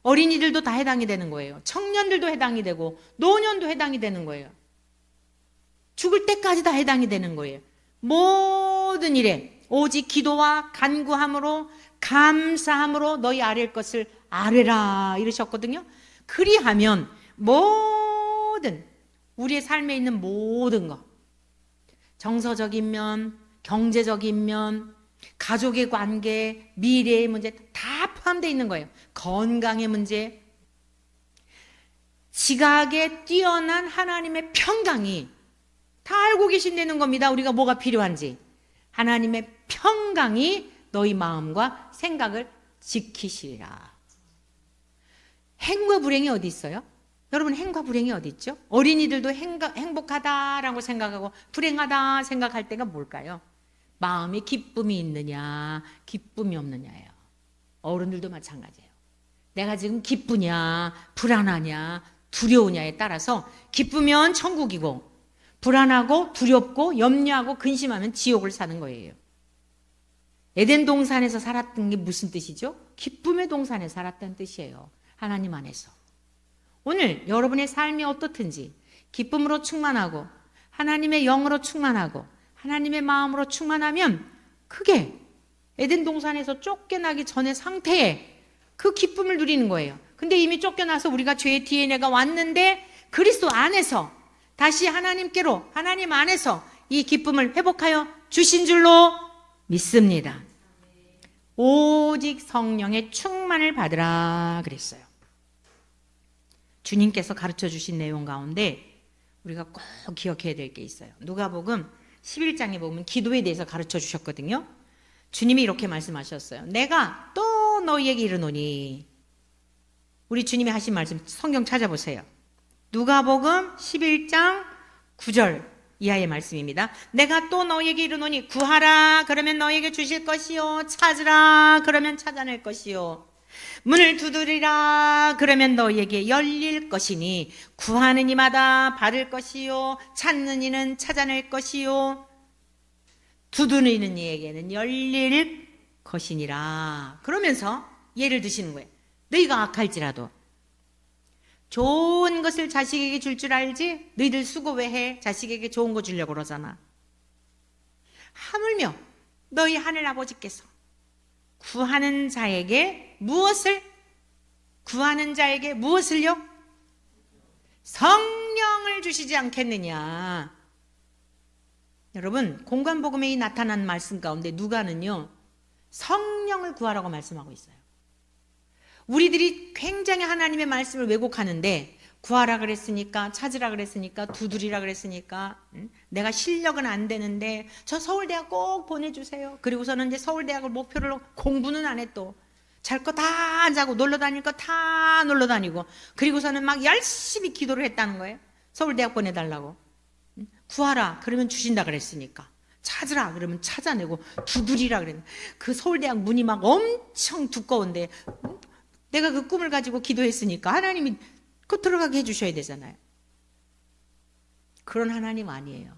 어린이들도 다 해당이 되는 거예요. 청년들도 해당이 되고 노년도 해당이 되는 거예요. 죽을 때까지 다 해당이 되는 거예요. 모든 일에 오직 기도와 간구함으로 감사함으로 너희 아랠 것을 아뢰라 이러셨거든요. 그리하면 모든 우리의 삶에 있는 모든 것, 정서적인 면, 경제적인 면, 가족의 관계, 미래의 문제 다 포함되어 있는 거예요. 건강의 문제, 지각에 뛰어난 하나님의 평강이 다 알고 계신다는 겁니다. 우리가 뭐가 필요한지. 하나님의 평강이 너희 마음과 생각을 지키시리라. 행과 불행이 어디 있어요? 여러분, 행과 불행이 어디 있죠? 어린이들도 행복하다라고 생각하고 불행하다 생각할 때가 뭘까요? 마음에 기쁨이 있느냐, 기쁨이 없느냐예요. 어른들도 마찬가지예요. 내가 지금 기쁘냐, 불안하냐, 두려우냐에 따라서 기쁘면 천국이고 불안하고 두렵고 염려하고 근심하면 지옥을 사는 거예요. 에덴 동산에서 살았던 게 무슨 뜻이죠? 기쁨의 동산에 살았다는 뜻이에요. 하나님 안에서. 오늘 여러분의 삶이 어떻든지 기쁨으로 충만하고 하나님의 영으로 충만하고 하나님의 마음으로 충만하면 그게 에덴 동산에서 쫓겨나기 전의 상태에 그 기쁨을 누리는 거예요. 근데 이미 쫓겨나서 우리가 죄의 DNA가 왔는데 그리스도 안에서 다시 하나님께로, 하나님 안에서 이 기쁨을 회복하여 주신 줄로 믿습니다. 오직 성령의 충만을 받으라 그랬어요. 주님께서 가르쳐 주신 내용 가운데 우리가 꼭 기억해야 될 게 있어요. 누가복음 11장에 보면 기도에 대해서 가르쳐 주셨거든요. 주님이 이렇게 말씀하셨어요. 내가 또 너희에게 이르노니. 우리 주님이 하신 말씀 성경 찾아보세요. 누가복음 11장 9절 이하의 말씀입니다. 내가 또 너희에게 이르노니 구하라 그러면 너희에게 주실 것이요, 찾으라 그러면 찾아낼 것이요, 문을 두드리라 그러면 너희에게 열릴 것이니 구하는 이마다 받을 것이요, 찾는 이는 찾아낼 것이요, 두드리는 이에게는 열릴 것이니라. 그러면서 예를 드시는 거예요. 너희가 악할지라도 좋은 것을 자식에게 줄 줄 알지? 너희들 수고 왜 해? 자식에게 좋은 거 주려고 그러잖아. 하물며 너희 하늘 아버지께서 구하는 자에게 무엇을? 구하는 자에게 무엇을요? 성령을 주시지 않겠느냐. 여러분, 공관복음에 나타난 말씀 가운데 누가는요, 성령을 구하라고 말씀하고 있어요. 우리들이 굉장히 하나님의 말씀을 왜곡하는데 구하라 그랬으니까, 찾으라 그랬으니까, 두드리라 그랬으니까, 내가 실력은 안 되는데 저 서울대학 꼭 보내주세요. 그리고서는 이제 서울대학을 목표로 공부는 안 해. 또 잘 거 다 안 자고 놀러 다닐 거 다 놀러 다니고, 그리고서는 막 열심히 기도를 했다는 거예요. 서울대학 보내달라고. 구하라 그러면 주신다 그랬으니까, 찾으라 그러면 찾아내고, 두드리라 그랬는데 그 서울대학 문이 막 엄청 두꺼운데 내가 그 꿈을 가지고 기도했으니까 하나님이 그 들어가게 해주셔야 되잖아요. 그런 하나님 아니에요.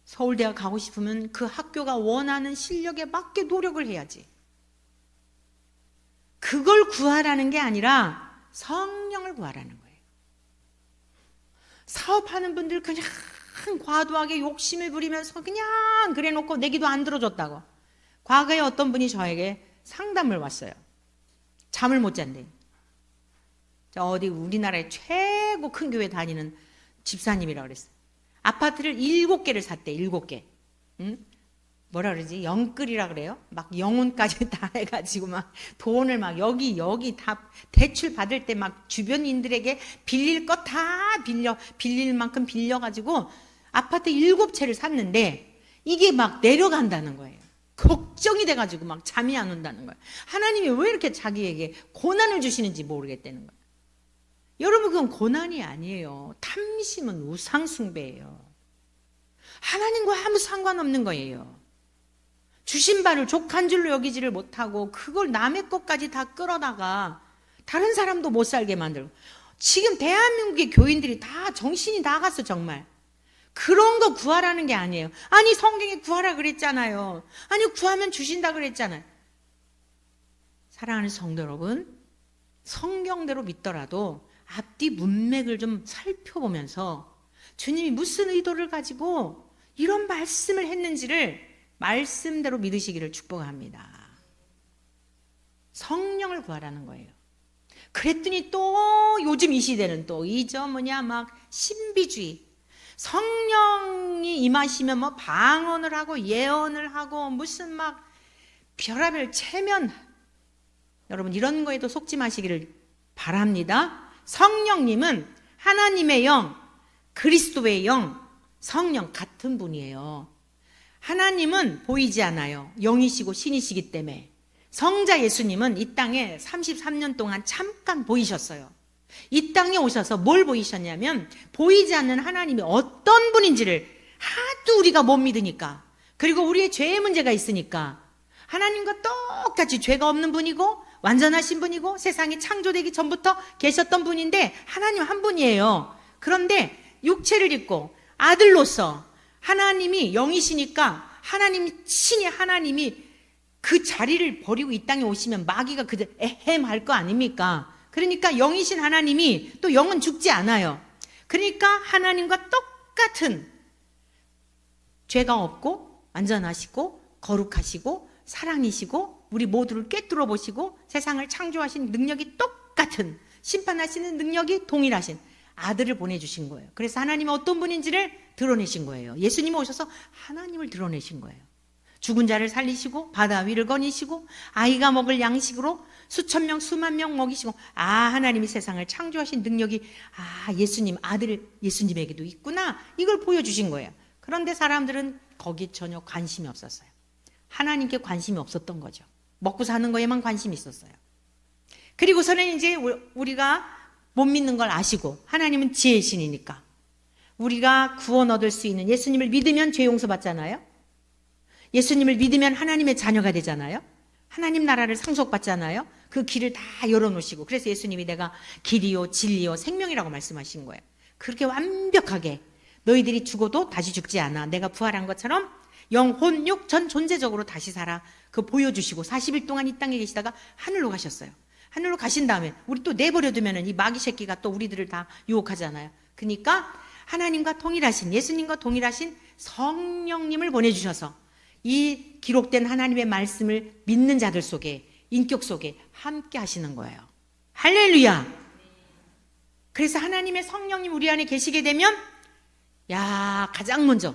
서울대학 가고 싶으면 그 학교가 원하는 실력에 맞게 노력을 해야지. 그걸 구하라는 게 아니라 성령을 구하라는 거예요. 사업하는 분들 그냥 과도하게 욕심을 부리면서 그냥 그래 놓고 내 기도 안 들어줬다고. 과거에 어떤 분이 저에게 상담을 왔어요. 잠을 못 잔대. 어디 우리나라의 최고 큰 교회 다니는 집사님이라고 그랬어요. 아파트를 7개를 샀대. 7개. 응? 뭐라 그러지? 영끌이라 그래요? 막 영혼까지 다 해가지고 막 돈을 막 여기 다 대출 받을 때 막 주변인들에게 빌릴 거 다 빌릴 만큼 빌려가지고 아파트 7채를 샀는데 이게 막 내려간다는 거예요. 걱정이 돼가지고 막 잠이 안 온다는 거예요. 하나님이 왜 이렇게 자기에게 고난을 주시는지 모르겠다는 거예요. 여러분, 그건 고난이 아니에요. 탐심은 우상숭배예요. 하나님과 아무 상관없는 거예요. 주신 바를 족한 줄로 여기지를 못하고 그걸 남의 것까지 다 끌어다가 다른 사람도 못 살게 만들고. 지금 대한민국의 교인들이 다 정신이 나갔어. 정말 그런 거 구하라는 게 아니에요. 아니, 성경에 구하라 그랬잖아요. 아니, 구하면 주신다 그랬잖아요. 사랑하는 성도 여러분, 성경대로 믿더라도 앞뒤 문맥을 좀 살펴보면서 주님이 무슨 의도를 가지고 이런 말씀을 했는지를 말씀대로 믿으시기를 축복합니다. 성령을 구하라는 거예요. 그랬더니 또 요즘 이 시대는 또 막 신비주의, 성령이 임하시면 뭐 방언을 하고 예언을 하고 무슨 막 별하별 체면, 여러분 이런 거에도 속지 마시기를 바랍니다. 성령님은 하나님의 영, 그리스도의 영, 성령 같은 분이에요. 하나님은 보이지 않아요. 영이시고 신이시기 때문에. 성자 예수님은 이 땅에 33년 동안 잠깐 보이셨어요. 이 땅에 오셔서 뭘 보이셨냐면 보이지 않는 하나님이 어떤 분인지를 하도 우리가 못 믿으니까, 그리고 우리의 죄의 문제가 있으니까 하나님과 똑같이 죄가 없는 분이고 완전하신 분이고 세상이 창조되기 전부터 계셨던 분인데 하나님 한 분이에요. 그런데 육체를 입고 아들로서 하나님이 영이시니까 신이 하나님이 그 자리를 버리고 이 땅에 오시면 마귀가 그들 에헴 할 거 아닙니까? 그러니까 영이신 하나님이 또 영은 죽지 않아요. 그러니까 하나님과 똑같은 죄가 없고 완전하시고 거룩하시고 사랑이시고 우리 모두를 꿰뚫어 보시고 세상을 창조하신 능력이 똑같은, 심판하시는 능력이 동일하신 아들을 보내주신 거예요. 그래서 하나님이 어떤 분인지를 드러내신 거예요. 예수님이 오셔서 하나님을 드러내신 거예요. 죽은 자를 살리시고 바다 위를 거니시고 아이가 먹을 양식으로 수천 명 수만 명 먹이시고, 하나님이 세상을 창조하신 능력이 예수님 아들 예수님에게도 있구나, 이걸 보여주신 거예요. 그런데 사람들은 거기 전혀 관심이 없었어요. 하나님께 관심이 없었던 거죠. 먹고 사는 거에만 관심이 있었어요. 그리고서는 이제 우리가 못 믿는 걸 아시고, 하나님은 지혜의 신이니까 우리가 구원 얻을 수 있는, 예수님을 믿으면 죄 용서받잖아요. 예수님을 믿으면 하나님의 자녀가 되잖아요. 하나님 나라를 상속받잖아요. 그 길을 다 열어놓으시고, 그래서 예수님이 내가 길이요 진리요 생명이라고 말씀하신 거예요. 그렇게 완벽하게 너희들이 죽어도 다시 죽지 않아, 내가 부활한 것처럼 영혼 육 전 존재적으로 다시 살아, 그 보여주시고 40일 동안 이 땅에 계시다가 하늘로 가셨어요. 하늘로 가신 다음에 우리 또 내버려두면 이 마귀 새끼가 또 우리들을 다 유혹하잖아요. 그러니까 하나님과 동일하신, 예수님과 동일하신 성령님을 보내주셔서 이 기록된 하나님의 말씀을 믿는 자들 속에, 인격 속에 함께 하시는 거예요. 할렐루야. 그래서 하나님의 성령님 우리 안에 계시게 되면 가장 먼저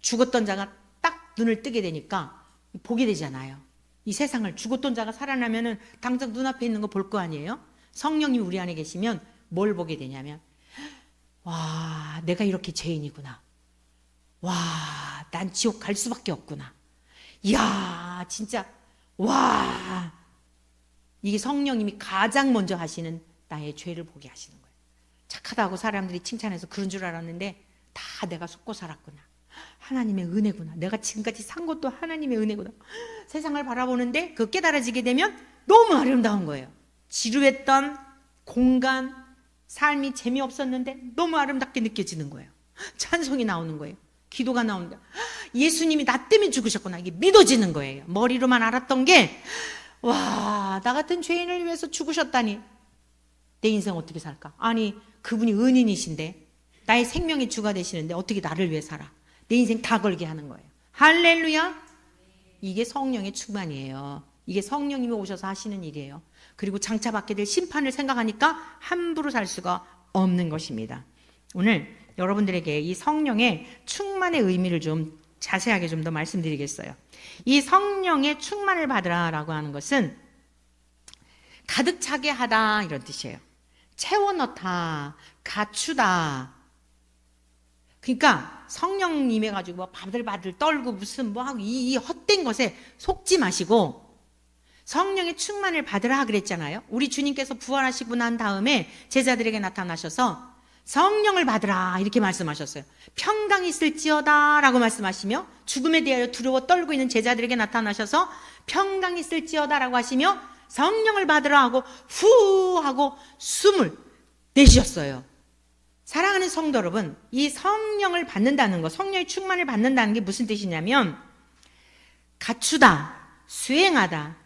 죽었던 자가 딱 눈을 뜨게 되니까 보게 되잖아요. 이 세상을, 죽었던 자가 살아나면은 당장 눈앞에 있는 거 볼 거 아니에요? 성령님이 우리 안에 계시면 뭘 보게 되냐면, 와, 내가 이렇게 죄인이구나. 와, 난 지옥 갈 수밖에 없구나. 이야, 진짜, 와. 이게 성령님이 가장 먼저 하시는 나의 죄를 보게 하시는 거예요. 착하다고 사람들이 칭찬해서 그런 줄 알았는데 다 내가 속고 살았구나. 하나님의 은혜구나. 내가 지금까지 산 것도 하나님의 은혜구나. 세상을 바라보는데 그 깨달아지게 되면 너무 아름다운 거예요. 지루했던 공간, 삶이 재미없었는데 너무 아름답게 느껴지는 거예요. 찬송이 나오는 거예요. 기도가 나온다. 예수님이 나 때문에 죽으셨구나. 이게 믿어지는 거예요. 머리로만 알았던 게, 와, 나 같은 죄인을 위해서 죽으셨다니 내 인생 어떻게 살까? 아니, 그분이 은인이신데 나의 생명의 주가 되시는데 어떻게 나를 위해 살아? 내 인생 다 걸게 하는 거예요. 할렐루야. 이게 성령의 충만이에요. 이게 성령님이 오셔서 하시는 일이에요. 그리고 장차 받게 될 심판을 생각하니까 함부로 살 수가 없는 것입니다. 오늘 여러분들에게 이 성령의 충만의 의미를 좀 자세하게 좀 더 말씀드리겠어요. 이 성령의 충만을 받으라라고 하는 것은 가득 차게 하다 이런 뜻이에요. 채워 넣다, 갖추다. 그러니까 성령님에 가지고 뭐 바들바들 떨고 무슨 뭐 하고 이 헛된 것에 속지 마시고 성령의 충만을 받으라 그랬잖아요. 우리 주님께서 부활하시고 난 다음에 제자들에게 나타나셔서 성령을 받으라 이렇게 말씀하셨어요. 평강이 있을지어다 라고 말씀하시며 죽음에 대하여 두려워 떨고 있는 제자들에게 나타나셔서 평강이 있을지어다 라고 하시며 성령을 받으라 하고 후 하고 숨을 내쉬셨어요. 사랑하는 성도 여러분, 이 성령을 받는다는 것, 성령의 충만을 받는다는 게 무슨 뜻이냐면 갖추다, 수행하다,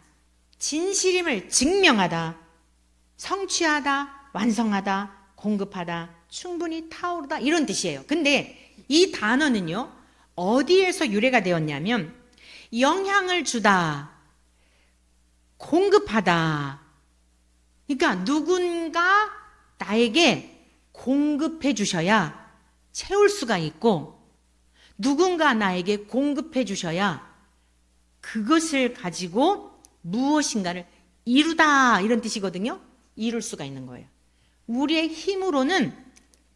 진실임을 증명하다, 성취하다, 완성하다, 공급하다, 충분히 타오르다 이런 뜻이에요. 근데 이 단어는요 어디에서 유래가 되었냐면 영향을 주다, 공급하다. 그러니까 누군가 나에게 공급해 주셔야 채울 수가 있고 누군가 나에게 공급해 주셔야 그것을 가지고 무엇인가를 이루다 이런 뜻이거든요. 이룰 수가 있는 거예요. 우리의 힘으로는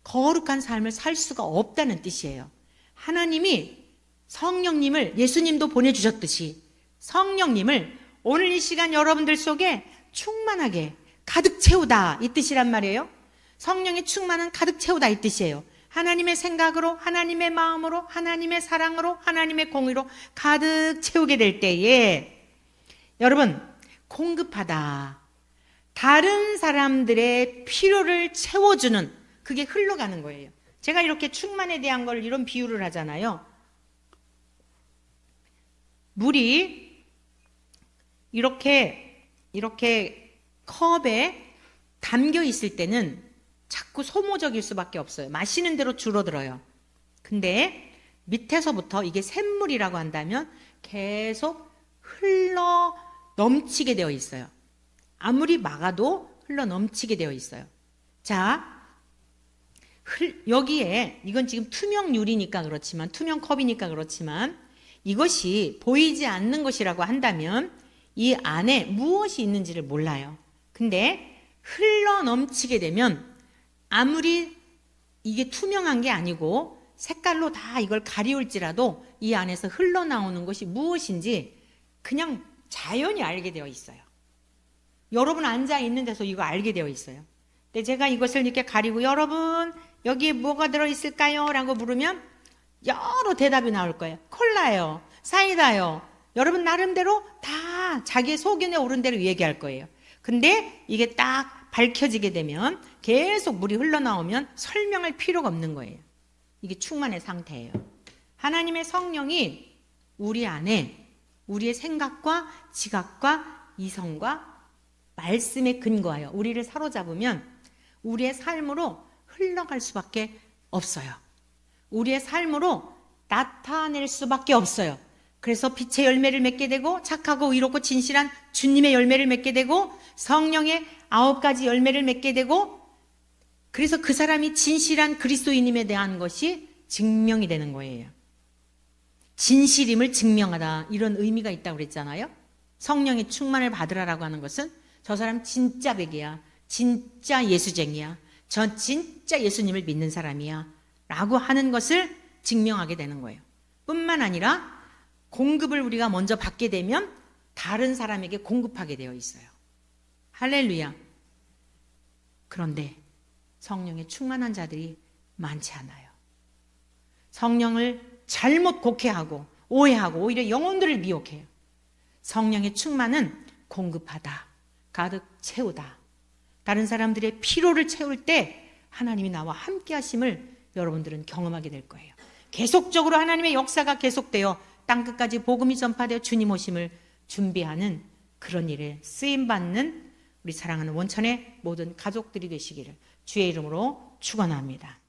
거룩한 삶을 살 수가 없다는 뜻이에요. 하나님이 성령님을 예수님도 보내주셨듯이 성령님을 오늘 이 시간 여러분들 속에 충만하게 가득 채우다 이 뜻이란 말이에요. 성령의 충만은 가득 채우다 이 뜻이에요. 하나님의 생각으로, 하나님의 마음으로, 하나님의 사랑으로, 하나님의 공의로 가득 채우게 될 때에 여러분 공급하다, 다른 사람들의 필요를 채워주는 그게 흘러가는 거예요. 제가 이렇게 충만에 대한 걸 이런 비유를 하잖아요. 물이 이렇게 컵에 담겨 있을 때는 자꾸 소모적일 수밖에 없어요. 마시는 대로 줄어들어요. 근데 밑에서부터 이게 샘물이라고 한다면 계속 흘러 넘치게 되어 있어요. 아무리 막아도 흘러 넘치게 되어 있어요. 자, 여기에 이건 지금 투명 유리니까 그렇지만 투명 컵이니까 그렇지만 이것이 보이지 않는 것이라고 한다면 이 안에 무엇이 있는지를 몰라요. 근데 흘러 넘치게 되면 아무리 이게 투명한 게 아니고 색깔로 다 이걸 가리울지라도 이 안에서 흘러나오는 것이 무엇인지 그냥 자연히 알게 되어 있어요. 여러분 앉아 있는 데서 이거 알게 되어 있어요. 근데 제가 이것을 이렇게 가리고 여러분 여기에 뭐가 들어있을까요? 라고 물으면 여러 대답이 나올 거예요. 콜라요, 사이다요. 여러분 나름대로 다 자기의 소견에 오른 대로 얘기할 거예요. 근데 이게 딱 밝혀지게 되면 계속 물이 흘러나오면 설명할 필요가 없는 거예요. 이게 충만의 상태예요. 하나님의 성령이 우리 안에 우리의 생각과 지각과 이성과 말씀에 근거하여 우리를 사로잡으면 우리의 삶으로 흘러갈 수밖에 없어요. 우리의 삶으로 나타낼 수밖에 없어요. 그래서 빛의 열매를 맺게 되고 착하고 의롭고 진실한 주님의 열매를 맺게 되고 성령의 9가지 열매를 맺게 되고 그래서 그 사람이 진실한 그리스도인임에 대한 것이 증명이 되는 거예요. 진실임을 증명하다 이런 의미가 있다고 그랬잖아요. 성령의 충만을 받으라라고 하는 것은 저 사람 진짜 백이야, 진짜 예수쟁이야, 전 진짜 예수님을 믿는 사람이야 라고 하는 것을 증명하게 되는 거예요. 뿐만 아니라 공급을 우리가 먼저 받게 되면 다른 사람에게 공급하게 되어 있어요. 할렐루야. 그런데 성령에 충만한 자들이 많지 않아요. 성령을 잘못 곡해하고 오해하고 오히려 영혼들을 미혹해요. 성령의 충만은 공급하다, 가득 채우다. 다른 사람들의 피로를 채울 때 하나님이 나와 함께 하심을 여러분들은 경험하게 될 거예요. 계속적으로 하나님의 역사가 계속되어 땅끝까지 복음이 전파되어 주님 오심을 준비하는 그런 일에 쓰임받는 우리 사랑하는 원천의 모든 가족들이 되시기를 주의 이름으로 축원합니다.